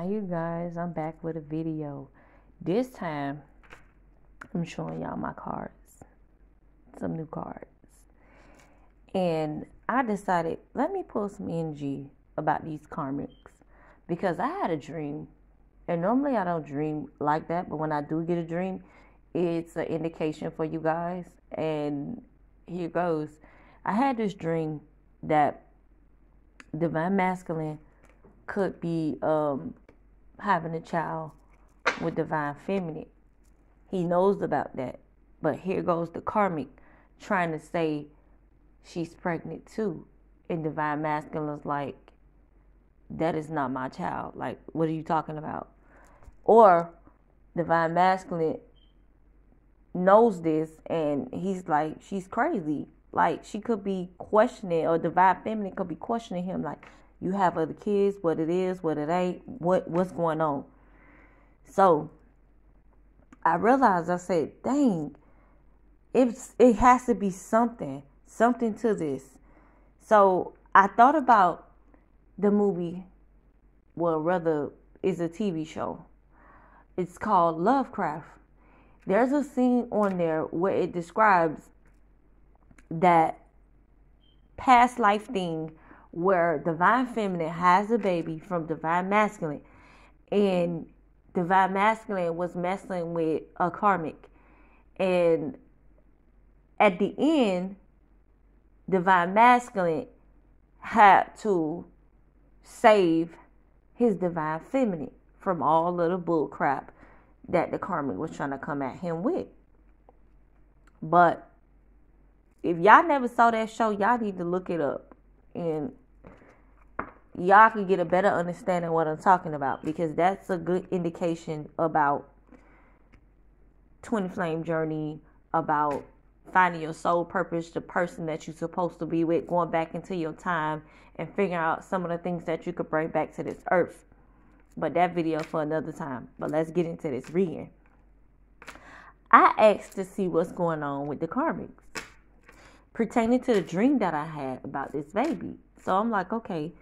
Hi you guys, I'm back with a video. This time I'm showing y'all my cards, some new cards. And I decided, let me pull some energy about these karmics, because I had a dream. And normally I don't dream like that, but when I do get a dream, it's an indication for you guys. And here goes. I had this dream that divine masculine could be having a child with divine feminine. He knows about that. But here goes the karmic trying to say she's pregnant too. And divine masculine's like, that is not my child. Like, what are you talking about? Or divine masculine knows this and he's like, she's crazy. Like, she could be questioning, or divine feminine could be questioning him, like, you have other kids, what it is, what it ain't, what's going on. So I realized, I said, dang, it has to be something to this. So I thought about the movie, well, rather, it's a TV show. It's called Lovecraft. There's a scene on there where it describes that past life thing where divine feminine has a baby from divine masculine, and divine masculine was messing with a karmic, and at the end divine masculine had to save his divine feminine from all of the bull crap that the karmic was trying to come at him with. But if y'all never saw that show, y'all need to look it up, and y'all can get a better understanding of what I'm talking about, because that's a good indication about twin flame journey, about finding your soul purpose, the person that you're supposed to be with, going back into your time and figuring out some of the things that you could bring back to this earth. But that video for another time. But let's get into this reading. I asked to see what's going on with the karmics pertaining to the dream that I had about this baby. So I'm like, okay,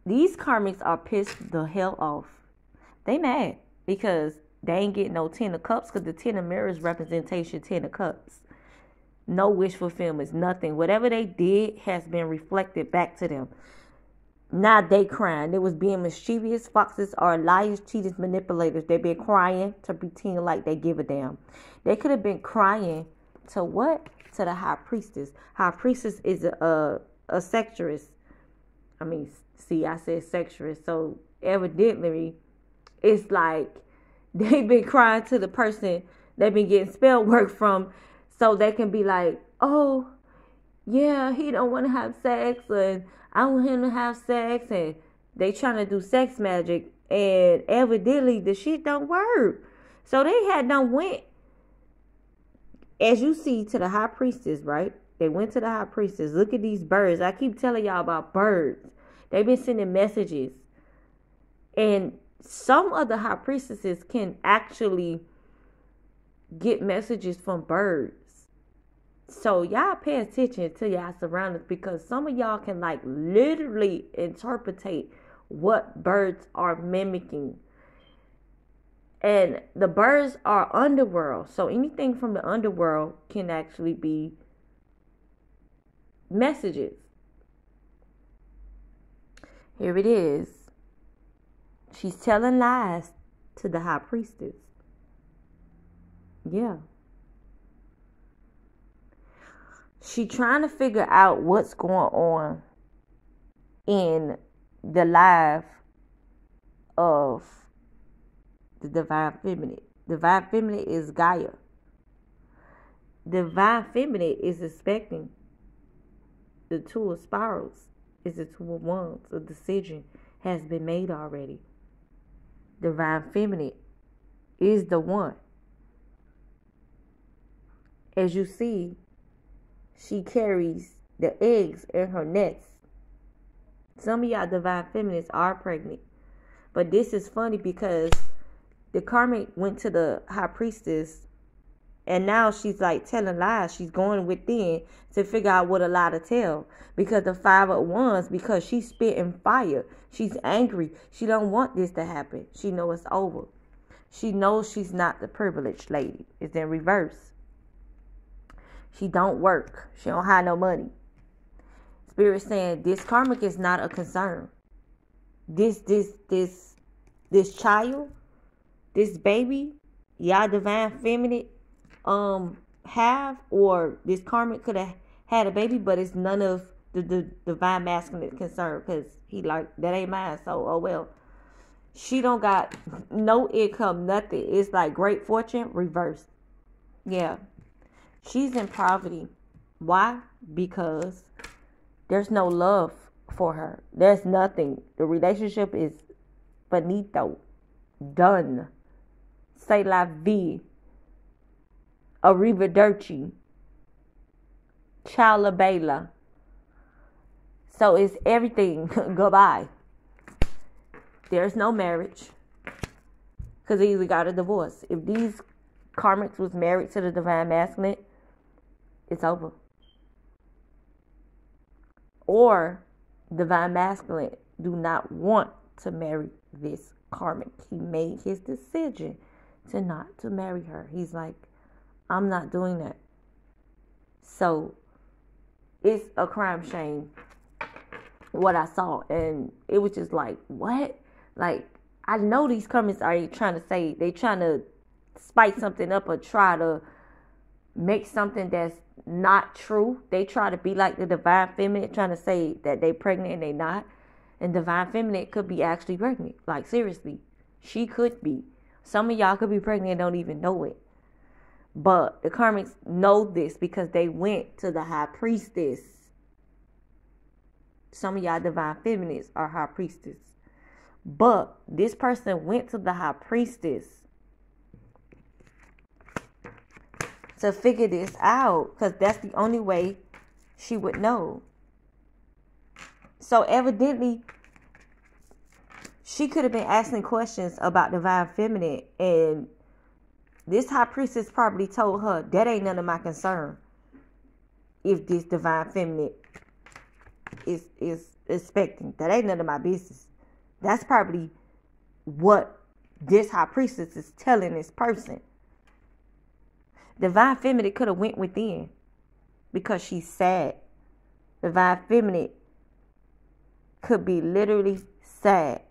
these karmics are pissed the hell off. They mad because they ain't getting no 10 of cups, because the 10 of mirrors representation 10 of cups. No wish fulfillments, nothing. Whatever they did has been reflected back to them. Now they crying. They was being mischievous. Foxes are liars, cheaters, manipulators. They been crying to pretend like they give a damn. They could have been crying to what? To the high priestess. High priestess is a sexualist. I mean, see, I said sexualist. So evidently, it's like they've been crying to the person they've been getting spell work from, so they can be like, oh, yeah, he don't want to have sex, and I want him to have sex, and they trying to do sex magic, and evidently the shit don't work. So they had done went, as you see, to the high priestess, right? They went to the high priestess. Look at these birds. I keep telling y'all about birds. They've been sending messages. And some of the high priestesses can actually get messages from birds. So y'all pay attention to y'all surroundings, because some of y'all can like literally interpretate what birds are mimicking. And the birds are underworld. So anything from the underworld can actually be messages. Here it is. She's telling lies to the high priestess. Yeah. She trying to figure out what's going on in the life of the divine feminine. Divine feminine is Gaia. Divine feminine is expecting the two of spirals. Is the two of wands. A decision has been made already. Divine feminine is the one. As you see, she carries the eggs in her nest. Some of y'all divine feminines are pregnant. But this is funny because the karmic went to the high priestess And now she's like telling lies. She's going within to figure out what a lie to tell. Because the 5 of Wands, because she's spitting fire. She's angry. She don't want this to happen. She knows it's over. She knows she's not the privileged lady. It's in reverse. She don't work. She don't have no money. Spirit saying this karmic is not a concern. This child, this baby, y'all divine feminine have, or this karmic could have had a baby, but it's none of the divine masculine concern, because he like, that ain't mine, so oh well. She don't got no income, nothing. It's like great fortune reversed. Yeah, she's in poverty. Why? Because there's no love for her. There's nothing. The relationship is finito, done. C'est la vie. Arrivederci. Ciao la bella. So it's everything. Goodbye. There's no marriage, because they either got a divorce. If these karmics was married to the divine masculine, it's over. Or divine masculine do not want to marry this karmic. He made his decision to not to marry her. He's like, I'm not doing that. So it's a crime shame what I saw, and it was just like, what? Like, I know these comments are trying to say, they trying to spice something up or try to make something that's not true. They try to be like the divine feminine, trying to say that they pregnant and they not. And divine feminine could be actually pregnant. Like, seriously, she could be. Some of y'all could be pregnant and don't even know it. But the karmics know this because they went to the high priestess. Some of y'all divine feminines are high priestess. But this person went to the high priestess to figure this out, because that's the only way she would know. So evidently, she could have been asking questions about divine feminine, and this high priestess probably told her, that ain't none of my concern. If this divine feminine is expecting, that ain't none of my business. That's probably what this high priestess is telling this person. Divine feminine could have went within because she's sad. Divine feminine could be literally sad.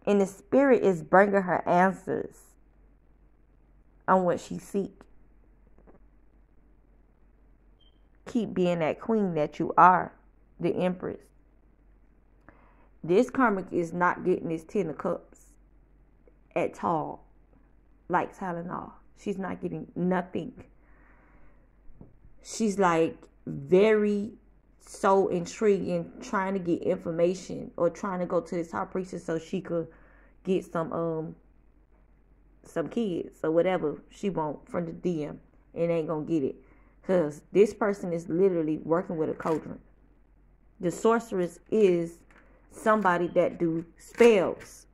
And the spirit is bringing her answers on what she seeks. Keep being that queen that you are, the empress. This karmic is not getting this 10 of cups at all. Like Tylenol. She's not getting nothing. She's like very so intrigued in trying to get information, or trying to go to this high priestess so she could get some kids or whatever she want from the DM, and ain't gonna get it. Because this person is literally working with a cauldron. The sorceress is somebody that do spells.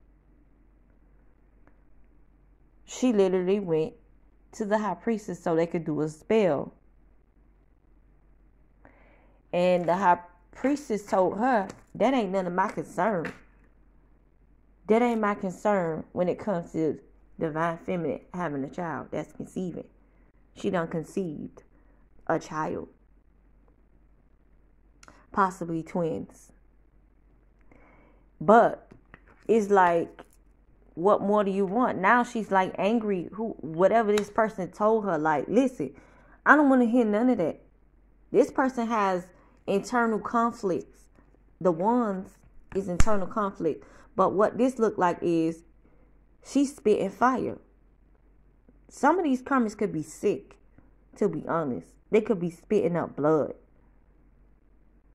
She literally went to the high priestess so they could do a spell. And the high priestess told her, that ain't none of my concern. That ain't my concern when it comes to divine feminine having a child. That's conceiving. She done conceived a child. Possibly twins. But it's like, what more do you want? Now she's like angry. Whatever this person told her, like, listen, I don't want to hear none of that. This person has internal conflicts. The Wands is internal conflict. But what this look like is she's spitting fire. Some of these karmics could be sick, to be honest. They could be spitting up blood.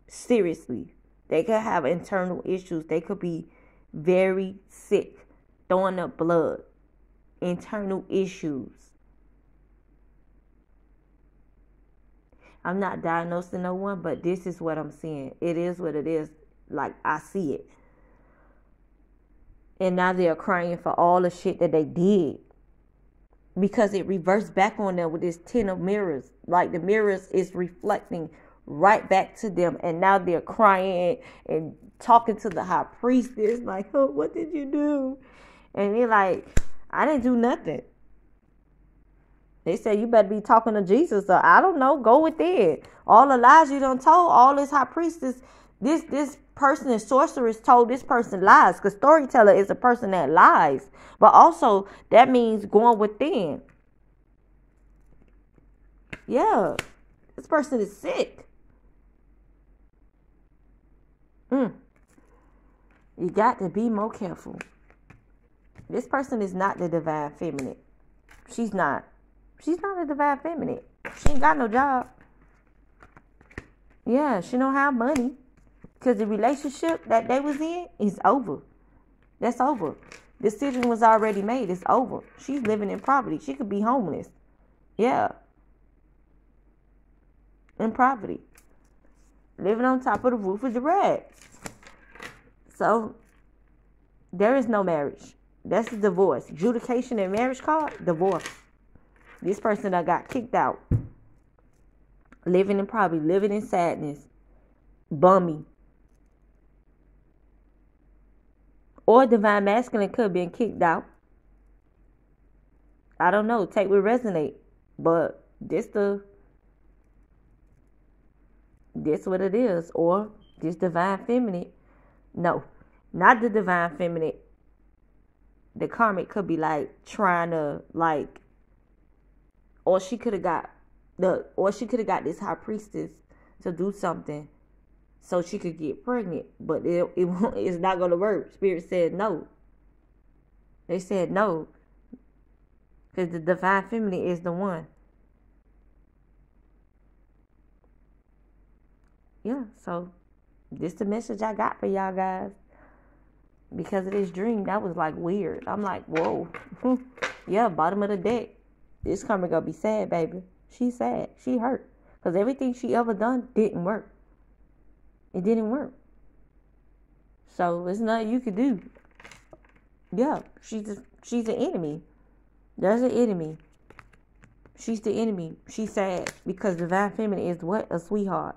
Seriously. They could have internal issues. They could be very sick, throwing up blood, internal issues. I'm not diagnosing no one, but this is what I'm seeing. It is what it is. Like, I see it. And now they're crying for all the shit that they did. because it reversed back on them with this 10 of mirrors. Like the mirrors is reflecting right back to them, and now they're crying and talking to the high priestess like, oh, what did you do? And they're like, I didn't do nothing. They said, you better be talking to Jesus, or I don't know, go with it. All the lies you done told, all this high priestess, this person is sorceress told this person lies, because storyteller is a person that lies. But also, that means going within. Yeah, this person is sick. You got to be more careful. This person is not the divine feminine. She's not. She's not a divine feminine. She ain't got no job. Yeah, she don't have money. Because the relationship that they was in is over. That's over. The decision was already made. It's over. She's living in poverty. She could be homeless. Yeah. In poverty. Living on top of the roof of the rats. So, there is no marriage. That's a divorce. Adjudication and marriage card, divorce. This person that got kicked out. Living in poverty, living in sadness. Bummy. Or divine masculine could have been kicked out. I don't know. Take what resonate. But this what it is. Or this divine feminine. No. Not the divine feminine. The karmic could be like trying to like, or she could have got this high priestess to do something so she could get pregnant, but it's not gonna work. Spirit said no. They said no, because the divine feminine is the one. Yeah, so this the message I got for y'all guys. Because of this dream, that was like weird. I'm like, whoa. Yeah, bottom of the deck. This karmic gonna be sad, baby. She's sad. She hurt. Because everything she ever done didn't work. It didn't work. So there's nothing you could do. Yeah, she's an enemy. There's an enemy. She's the enemy. She's sad. Because divine feminine is what? A sweetheart.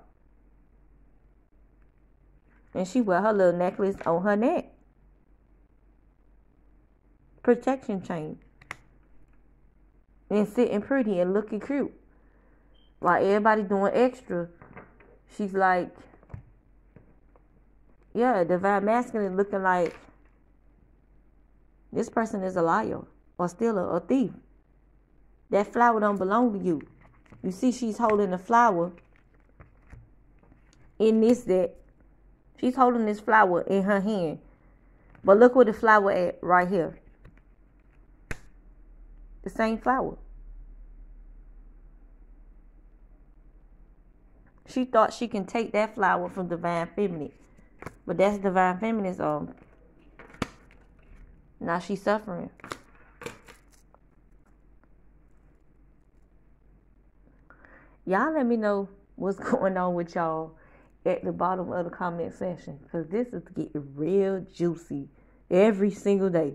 And she wear her little necklace on her neck. Protection chain. And sitting pretty and looking cute. While everybody doing extra. She's like, yeah, divine masculine looking like this person is a liar or stealer or thief. That flower don't belong to you. You see she's holding the flower in this deck. She's holding this flower in her hand. But look where the flower at right here. The same flower. She thought she can take that flower from divine feminine. But that's divine feminine's now she's suffering. Y'all let me know what's going on with y'all at the bottom of the comment section. Because this is getting real juicy every single day.